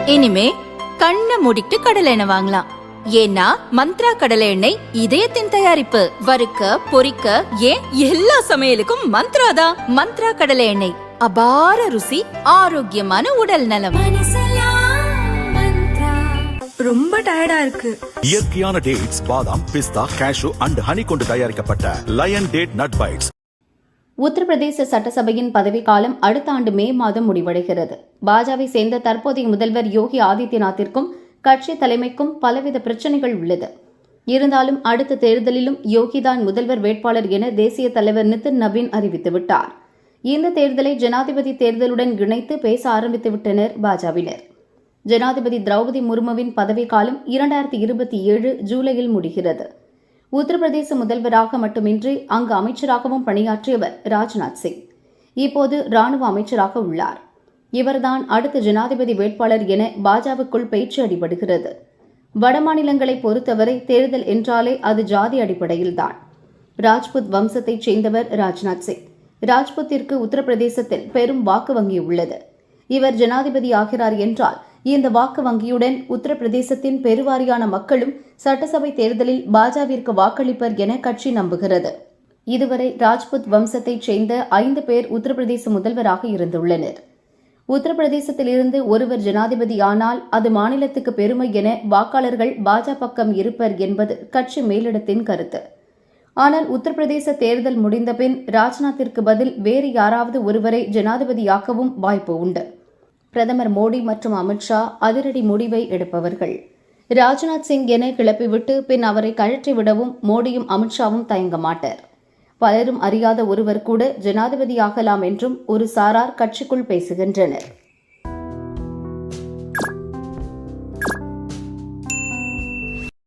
இனிமே கண்ணை மூடிட்டு கடலை எண்ணெய் வாங்கலாம். ஏன்னா மந்த்ரா கடலை எண்ணெய் இதயத்தின் தயாரிப்பு. வறுக்க பொரிக்க ஏன் எல்லா சமையலுக்கும் மந்த்ரா தான். மந்த்ரா கடலை எண்ணெய், அபார ருசி, ஆரோக்கியமான உடல் நலம். ரொம்ப டயர்டா இருக்கு. இயற்கையான டேட்ஸ், பாதாம், பிஸ்தா, கேஷு அண்ட் ஹனி கொண்டு தயாரிக்கப்பட்ட லயன் டேட் நட் பைட்ஸ். உத்தரப்பிரதேச சட்டசபையின் பதவிக்காலம் அடுத்த ஆண்டு மே மாதம் முடிவடைகிறது. பாஜவை சேர்ந்த தற்போதைய முதல்வர் யோகி ஆதித்யநாத்திற்கும் கட்சி தலைமைக்கும் பலவித பிரச்சினைகள் உள்ளது. இருந்தாலும் அடுத்த தேர்தலிலும் யோகிதான் முதல்வர் வேட்பாளர் என தேசிய தலைவர் நிதின் நவீன் அறிவித்துவிட்டார். இந்த தேர்தலை ஜனாதிபதி தேர்தலுடன் இணைத்து பேச ஆரம்பித்துவிட்டனர் பாஜவினர். ஜனாதிபதி திரௌபதி முர்முவின் பதவிக்காலம் 2027 ஜூலையில் முடிகிறது. உத்தரப்பிரதேச முதல்வராக மட்டுமின்றி அங்கு அமைச்சராகவும் பணியாற்றியவர் ராஜ்நாத் சிங் இப்போது ராணுவ அமைச்சராக உள்ளார். இவர்தான் அடுத்த ஜனாதிபதி வேட்பாளர் என பாஜவுக்குள் பேச்சு அடிபடுகிறது. வடமாநிலங்களை பொறுத்தவரை தேர்தல் என்றாலே அது ஜாதி அடிப்படையில்தான். ராஜ்புத் வம்சத்தைச் சேர்ந்தவர் ராஜ்நாத் சிங். ராஜ்புத்திற்கு உத்தரப்பிரதேசத்தில் பெரும் வாக்கு வங்கி உள்ளது. இவர் ஜனாதிபதி ஆகிறார் என்றால் இந்த வாக்கு வங்கியுடன் உத்தரப்பிரதேசத்தின் பெருவாரியான மக்களும் சட்டசபை தேர்தலில் பாஜவிற்கு வாக்களிப்பர் என கட்சி நம்புகிறது. இதுவரை ராஜ்புத் வம்சத்தைச் சேர்ந்த 5 பேர் உத்தரப்பிரதேச முதல்வராக இருந்துள்ளனர். உத்தரப்பிரதேசத்திலிருந்து ஒருவர் ஜனாதிபதியானால் அது மாநிலத்துக்கு பெருமை என வாக்காளர்கள் பாஜக பக்கம் இருப்பர் என்பது கட்சி மேலிடத்தின் கருத்து. ஆனால் உத்தரப்பிரதேச தேர்தல் முடிந்தபின் ராஜ்நாத்திற்கு பதில் வேறு யாராவது ஒருவரை ஜனாதிபதியாக்கவும் வாய்ப்பு உண்டு. பிரதமர் மோடி மற்றும் அமித்ஷா அதிரடி முடிவை எடுப்பவர்கள். ராஜ்நாத் சிங் என கிளப்பிவிட்டு பின் அவரை கழற்றிவிடவும் மோடியும் அமித்ஷாவும் தயங்க மாட்டார். பலரும் அறியாத ஒருவர் கூட ஜனாதிபதியாகலாம் என்றும் ஒரு சாரார் கட்சிக்குள் பேசுகின்றனர்.